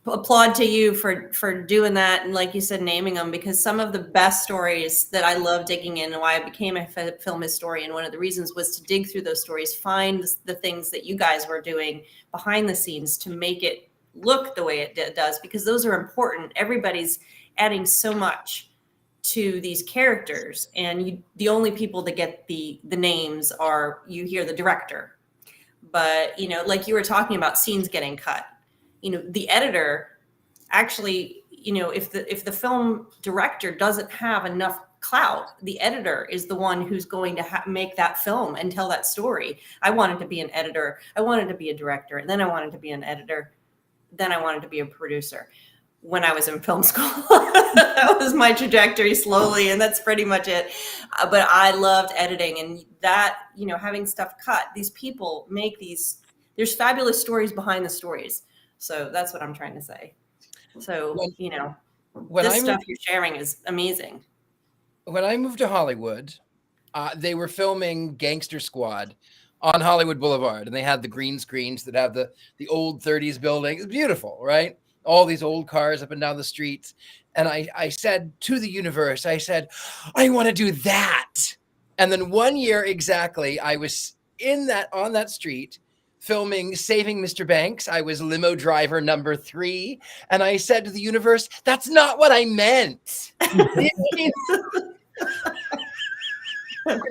applaud to you for doing that. And like you said, naming them, because some of the best stories that I love digging in and why I became a film historian, one of the reasons was to dig through those stories, find the things that you guys were doing behind the scenes to make it look the way it does, because those are important. Everybody's adding so much to these characters, and the only people that get the names are, you hear the director. But, you know, like you were talking about scenes getting cut, you know, the editor actually, you know, if the film director doesn't have enough clout, the editor is the one who's going to make that film and tell that story. I wanted to be an editor, I wanted to be a director, and then I wanted to be an editor, then I wanted to be a producer when I was in film school. That was my trajectory slowly, and that's pretty much it. But I loved editing, and that, you know, having stuff cut, these people make there's fabulous stories behind the stories. So that's what I'm trying to say. So, you know, this stuff you're sharing is amazing. When I moved to Hollywood, they were filming Gangster Squad on Hollywood Boulevard, and they had the green screens that have the old 30s building. It's beautiful, right? All these old cars up and down the streets. And I said to the universe, I said, I want to do that. And then 1 year exactly, I was on that street filming Saving Mr. Banks. I was limo driver number 3. And I said to the universe, that's not what I meant.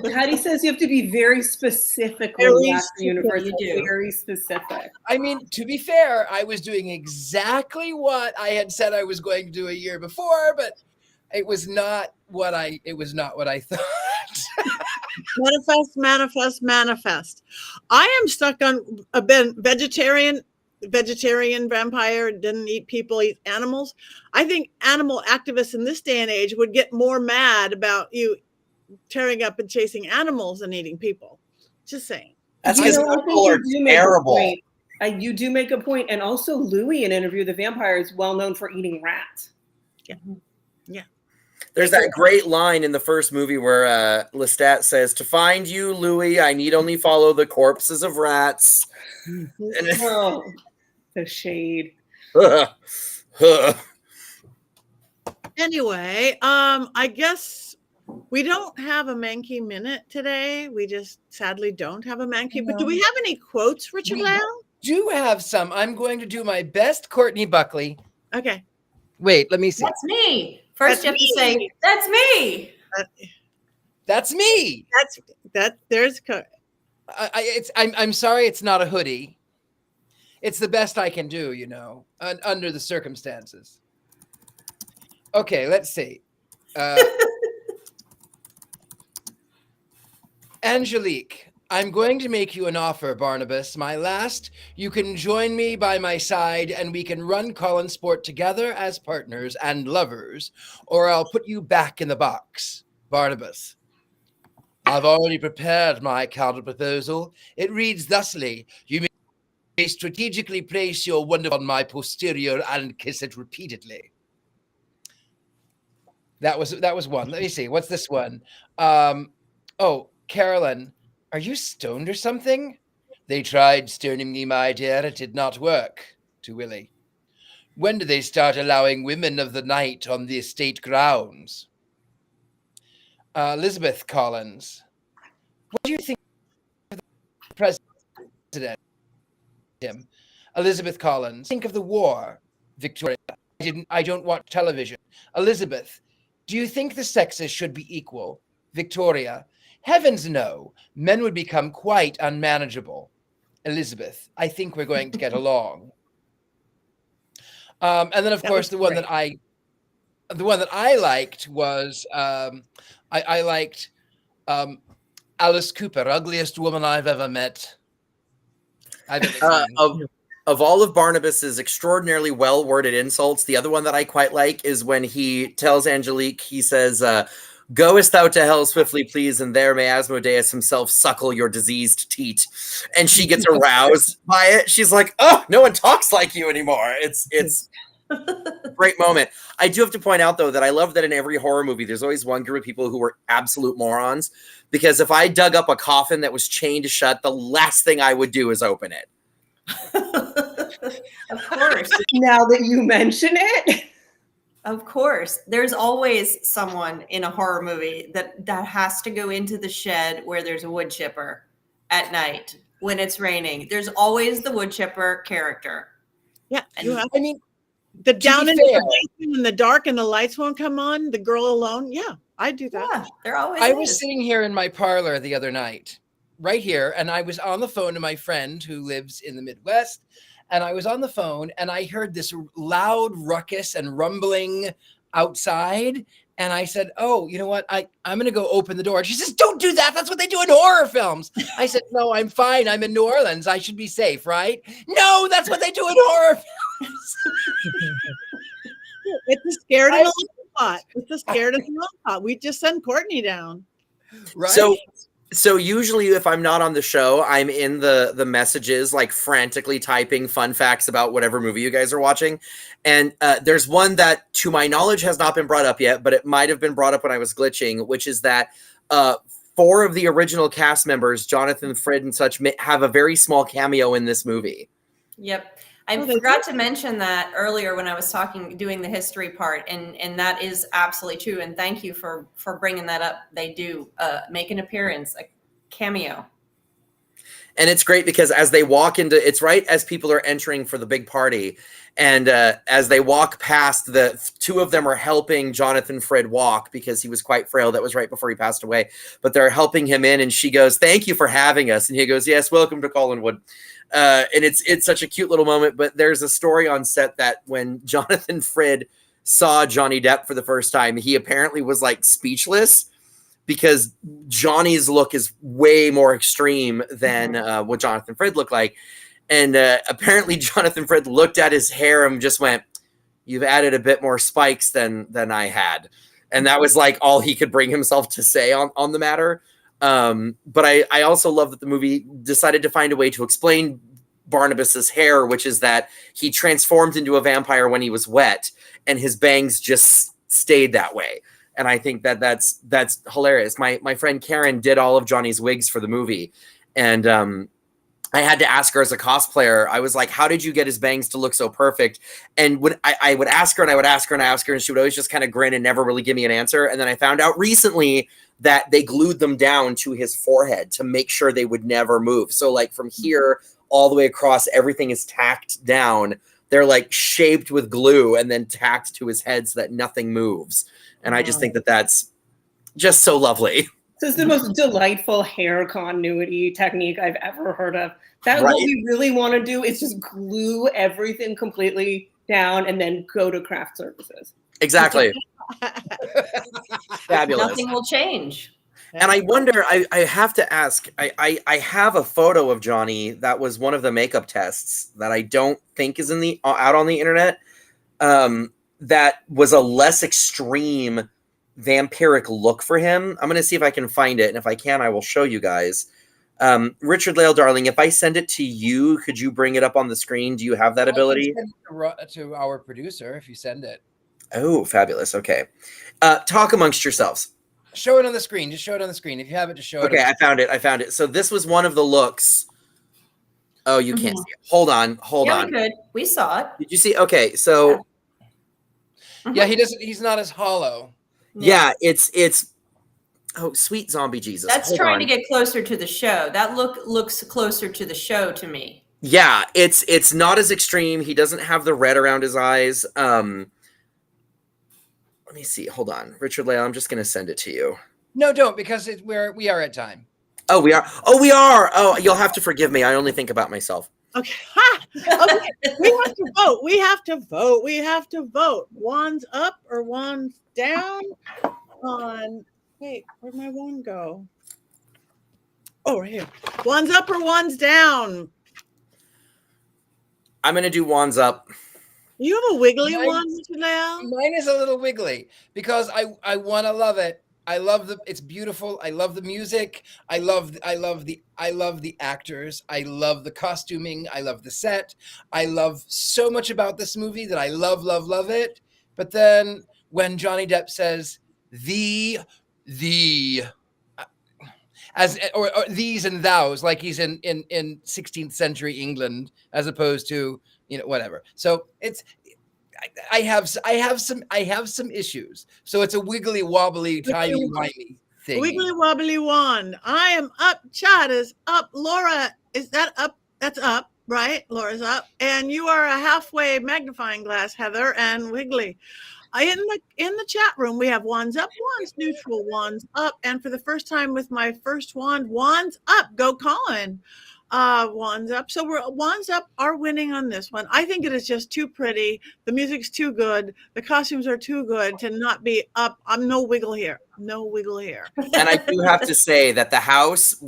Patti says you have to be very specific when you ask the universe. You do. Very specific. I mean, to be fair, I was doing exactly what I had said I was going to do a year before, but it was not what I thought. Manifest. I am stuck on a vegetarian vampire, didn't eat people, eat animals. I think animal activists in this day and age would get more mad about you tearing up and chasing animals and eating people. Just saying. That's because people are terrible. You do make a point. And also Louis in Interview with the Vampire is well known for eating rats. Yeah. There's that great line in the first movie where Lestat says, to find you, Louis, I need only follow the corpses of rats. Oh, the shade. Anyway, I guess we don't have a Mankey Minute today. We just sadly don't have a Mankey. But do we have any quotes, Richard-Lael? Do have some. I'm going to do my best, Courtney Buckley. Okay. Wait, let me see. That's me. First, you have to say, that's me. That's me. There's. I'm sorry, it's not a hoodie. It's the best I can do, you know, under the circumstances. Okay, let's see. Angelique, I'm going to make you an offer, Barnabas. My last, you can join me by my side and we can run Collins Sport together as partners and lovers, or I'll put you back in the box. Barnabas, I've already prepared my counter proposal. It reads thusly: you may strategically place your wonder on my posterior and kiss it repeatedly. That was one. Let me see. What's this one? Oh, Carolyn, are you stoned or something? They tried stoning me, my dear. It did not work. To Willie. When do they start allowing women of the night on the estate grounds? Elizabeth Collins, what do you think of the president? Tim. Elizabeth Collins, think of the war. Victoria, I don't watch television. Elizabeth, do you think the sexes should be equal? Victoria, heavens no. Men would become quite unmanageable. Elizabeth, I think we're going to get along. And then, of course, the one that I liked was I liked Alice Cooper, ugliest woman I've ever met. I've ever seen. Of all of Barnabas's extraordinarily well-worded insults, the other one that I quite like is when he tells Angelique, he says, "Goest thou to hell swiftly, please, and there may Asmodeus himself suckle your diseased teat." And she gets aroused by it. She's like, "Oh, no one talks like you anymore." It's a great moment. I do have to point out, though, that I love that in every horror movie, there's always one group of people who are absolute morons. Because if I dug up a coffin that was chained shut, the last thing I would do is open it. Of course. Now that you mention it. Of course. There's always someone in a horror movie that has to go into the shed where there's a wood chipper at night when it's raining. There's always the wood chipper character. Yeah. And I mean, the down in the basement in the dark and the lights won't come on, the girl alone. Yeah, I do that. Yeah, there always I was sitting here in my parlor the other night, right here, and I was on the phone to my friend who lives in the Midwest, and I was on the phone, and I heard this loud ruckus and rumbling outside, and I said, "Oh, you know what? I'm going to go open the door." And she says, "Don't do that. That's what they do in horror films." I said, "No, I'm fine. I'm in New Orleans. I should be safe, right?" "No, that's what they do in horror films." It's a scared in a long pot. It's a scared in a long pot. We just send Courtney down. Right. So usually if I'm not on the show, I'm in the messages, like frantically typing fun facts about whatever movie you guys are watching. And there's one that, to my knowledge, has not been brought up yet, but it might have been brought up when I was glitching, which is that 4 of the original cast members, Jonathan Frid and such, have a very small cameo in this movie. Yep. I forgot to mention that earlier when I was doing the history part, and that is absolutely true. And thank you for bringing that up. They do make an appearance, a cameo. And it's great because as they walk into, it's right as people are entering for the big party. And as they walk past, the 2 of them are helping Jonathan Frid walk because he was quite frail. That was right before he passed away. But they're helping him in, and she goes, "Thank you for having us." And he goes, "Yes, welcome to Collinwood." And it's such a cute little moment. But there's a story on set that when Jonathan Frid saw Johnny Depp for the first time, he apparently was like speechless because Johnny's look is way more extreme than what Jonathan Frid looked like. And apparently Jonathan Frid looked at his hair and just went, "You've added a bit more spikes than I had." And that was like all he could bring himself to say on the matter. But I also love that the movie decided to find a way to explain Barnabas's hair, which is that he transformed into a vampire when he was wet and his bangs just stayed that way. And I think that's hilarious. My friend Karen did all of Johnny's wigs for the movie. And I had to ask her as a cosplayer, I was like, "How did you get his bangs to look so perfect?" And when I would ask her and I would ask her and I ask her, and she would always just kind of grin and never really give me an answer. And then I found out recently that they glued them down to his forehead to make sure they would never move. So like from here all the way across, everything is tacked down. They're like shaped with glue and then tacked to his head so that nothing moves. And I just think that that's just so lovely. This is the most delightful hair continuity technique I've ever heard of. That's Right. what we really want to do is just glue everything completely down and then go to craft services. Exactly. Fabulous. Nothing will change. And I wonder, I have to ask, I have a photo of Johnny that was one of the makeup tests that I don't think is out on the internet. That was a less extreme vampiric look for him. I'm going to see if I can find it. And if I can, I will show you guys. Richard-Lael, darling, if I send it to you, could you bring it up on the screen? Do you have that ability? To our producer, if you send it. Oh, fabulous. Okay. Talk amongst yourselves. Show it on the screen. Just show it on the screen. If you have it, just show it. Okay, I found it. So this was one of the looks. Oh, you can't see it. Hold on. Yeah, we could. We saw it. Did you see? Okay, so Yeah, he's not as hollow. yeah, it's oh, sweet zombie Jesus. That's Hold trying on. to get closer to the show. That looks closer to the show to me. Yeah, it's not as extreme. He doesn't have the red around his eyes. Let me see. Hold on. Richard-Lael, I'm just going to send it to you. No, don't, because we are at time. Oh, we are. Oh, you'll have to forgive me. I only think about myself. Okay. Okay. We have to vote. Wands up or wands down on. Wait, where'd my wand go? Oh, right here. Wands up or wands down? I'm going to do wands up. You have a wiggly Mine- one, Richard-Lael? Mine is a little wiggly because I want to love it. I love it's beautiful. I love the music. I love the actors. I love the costuming. I love the set. I love so much about this movie that I love it. But then when Johnny Depp says the as or these and thous, like he's in 16th century England as opposed to, whatever. So it's I have some issues. So it's a wiggly wobbly timey-wimey thing. Wiggly wobbly wand. I am up. Chad is up. Laura, is that up? That's up, right? Laura's up. And you are a halfway magnifying glass, Heather, and Wiggly. In the chat room, we have wands up, wands neutral, wands up. And for the first time with my first wand, wands up. Go Colin. Wands up. So wands up are winning on this one. I think it is just too pretty. The music's too good. The costumes are too good to not be up. I'm no wiggle here. No wiggle here. And I do have to say that the house,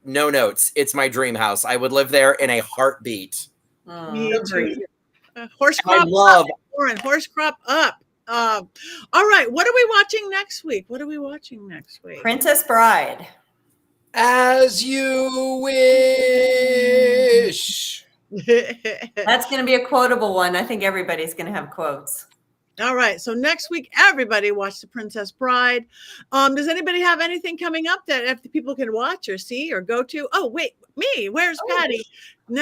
no notes. It's my dream house. I would live there in a heartbeat. Me too. Horse I crop love up. Lauren, horse crop up. All right. What are we watching next week? Princess Bride. As you wish. That's going to be a quotable one. I think everybody's going to have quotes. All right. So next week, everybody watch The Princess Bride. Does anybody have anything coming up that if the people can watch or see or go to? Oh, wait, me. Where's Patti?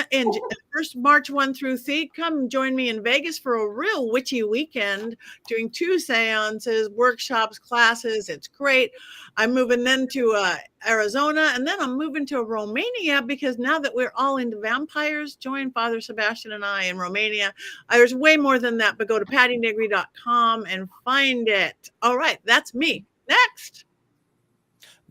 In first March 1 through 3, come join me in Vegas for a real witchy weekend, doing 2 seances, workshops, classes. It's great. I'm moving then to Arizona, and then I'm moving to Romania because now that we're all into vampires, join Father Sebastian and I in Romania. There's way more than that, but go to pattinegri.com and find it. All right, that's me. Next.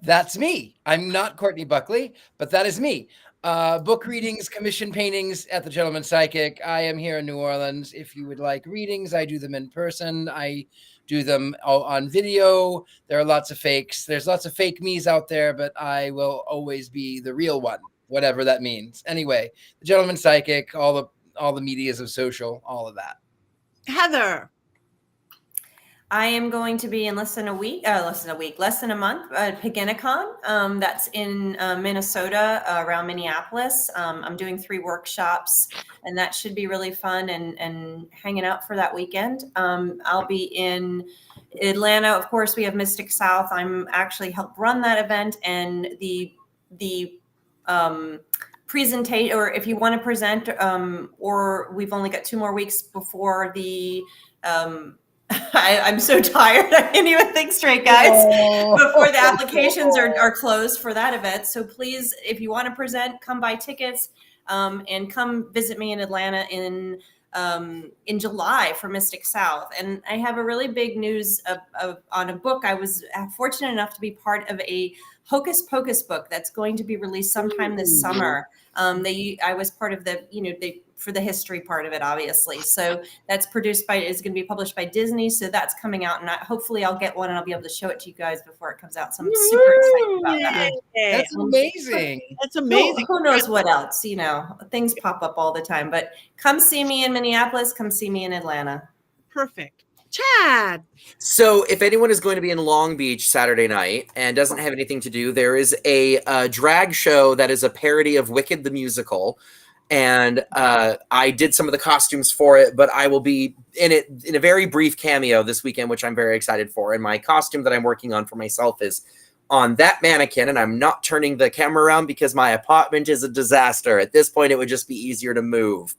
That's me. I'm not Courtney Buckley, but that is me. Book readings, commission paintings at the Gentleman Psychic. I am here in New Orleans. If you would like readings, I do them in person. I do them on video. There are lots of fakes. There's lots of fake me's out there, but I will always be the real one, whatever that means. Anyway, the Gentleman Psychic, all the medias of social, all of that. Heather. I am going to be in less than a month, at Paginnicon. That's in Minnesota, around Minneapolis. I'm doing 3 workshops, and that should be really fun and hanging out for that weekend. I'll be in Atlanta. Of course, we have Mystic South. I'm actually help run that event, and the presentation, or if you want to present, or we've only got 2 more weeks before the I'm so tired. I can't even think straight, guys. Before the applications are closed for that event. So please, if you want to present, come buy tickets and come visit me in Atlanta in July for Mystic South. And I have a really big news on a book. I was fortunate enough to be part of a Hocus Pocus book that's going to be released sometime this summer. I was part of for the history part of it, obviously. So that's is going to be published by Disney. So that's coming out, and hopefully I'll get one and I'll be able to show it to you guys before it comes out. So I'm super excited about that. That's amazing. That's amazing. Who knows what else? Things pop up all the time. But come see me in Minneapolis. Come see me in Atlanta. Perfect. Chad. So if anyone is going to be in Long Beach Saturday night and doesn't have anything to do, there is a drag show that is a parody of Wicked the Musical. And I did some of the costumes for it, but I will be in it in a very brief cameo this weekend, which I'm very excited for. And my costume that I'm working on for myself is on that mannequin, and I'm not turning the camera around because my apartment is a disaster. At this point, it would just be easier to move.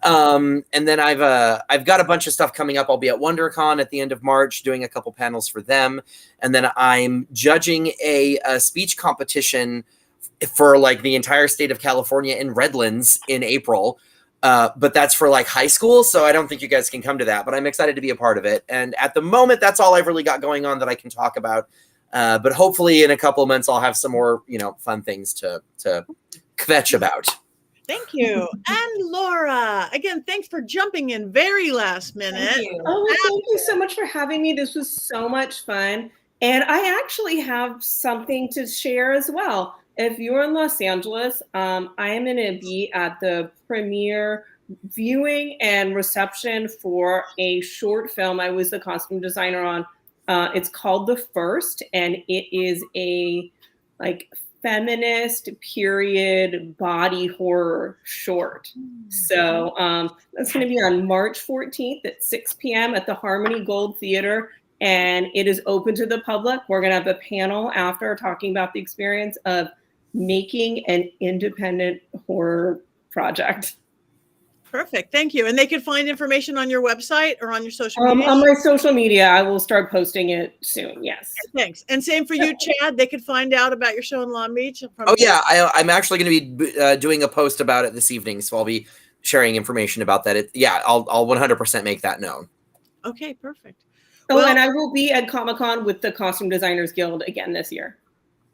And then I've got a bunch of stuff coming up. I'll be at WonderCon at the end of March doing a couple panels for them. And then I'm judging a speech competition for like the entire state of California in Redlands in April. But that's for like high school. So I don't think you guys can come to that, but I'm excited to be a part of it. And at the moment, that's all I've really got going on that I can talk about. But hopefully in a couple of months, I'll have some more, fun things to kvetch about. Thank you. And Laura, again, thanks for jumping in very last minute. Thank you. Oh, thank you so much for having me. This was so much fun. And I actually have something to share as well. If you're in Los Angeles, I am going to be at the premiere viewing and reception for a short film I was the costume designer on. It's called The First, and it is a like feminist period body horror short. So that's going to be on March 14th at 6 p.m. at the Harmony Gold Theater, and it is open to the public. We're going to have a panel after talking about the experience of making an independent horror project. Perfect. Thank you. And they can find information on your website or on your social media? On my social media, I will start posting it soon. Yes. Okay, thanks. And same for you, Chad. They could find out about your show in Long Beach. Yeah. I'm actually going to be doing a post about it this evening. So I'll be sharing information about that. I'll 100% make that known. Okay, perfect. Oh, and I will be at Comic-Con with the Costume Designers Guild again this year.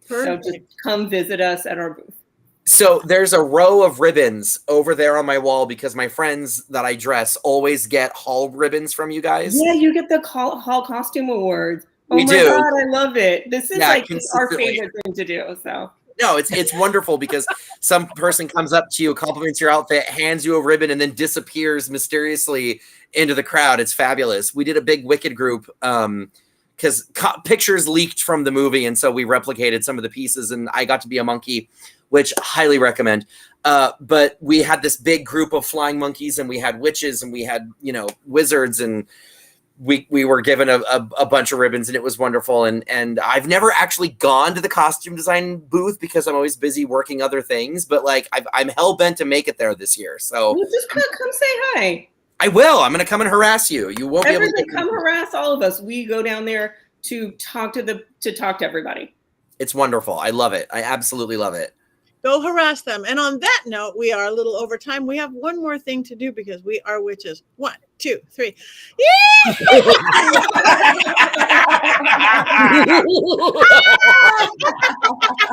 Perfect. So just come visit us at our booth. So there's a row of ribbons over there on my wall because my friends that I dress always get hall ribbons from you guys. Yeah, you get the Hall Costume Awards. Oh we my do. God, I love it. This is our favorite thing to do. So no, it's wonderful because some person comes up to you, compliments your outfit, hands you a ribbon, and then disappears mysteriously into the crowd. It's fabulous. We did a big Wicked group because pictures leaked from the movie, and so we replicated some of the pieces, and I got to be a monkey, which I highly recommend. But we had this big group of flying monkeys, and we had witches, and we had, wizards, and we were given a bunch of ribbons, and it was wonderful. And I've never actually gone to the costume design booth because I'm always busy working other things, but I'm hell bent to make it there this year. So just come say hi. I will. I'm going to come and harass you. You won't be able to come harass all of us. We go down there to talk to everybody. It's wonderful. I love it. I absolutely love it. Go harass them. And on that note, we are a little over time. We have one more thing to do because we are witches. 1, 2, 3. Yeah!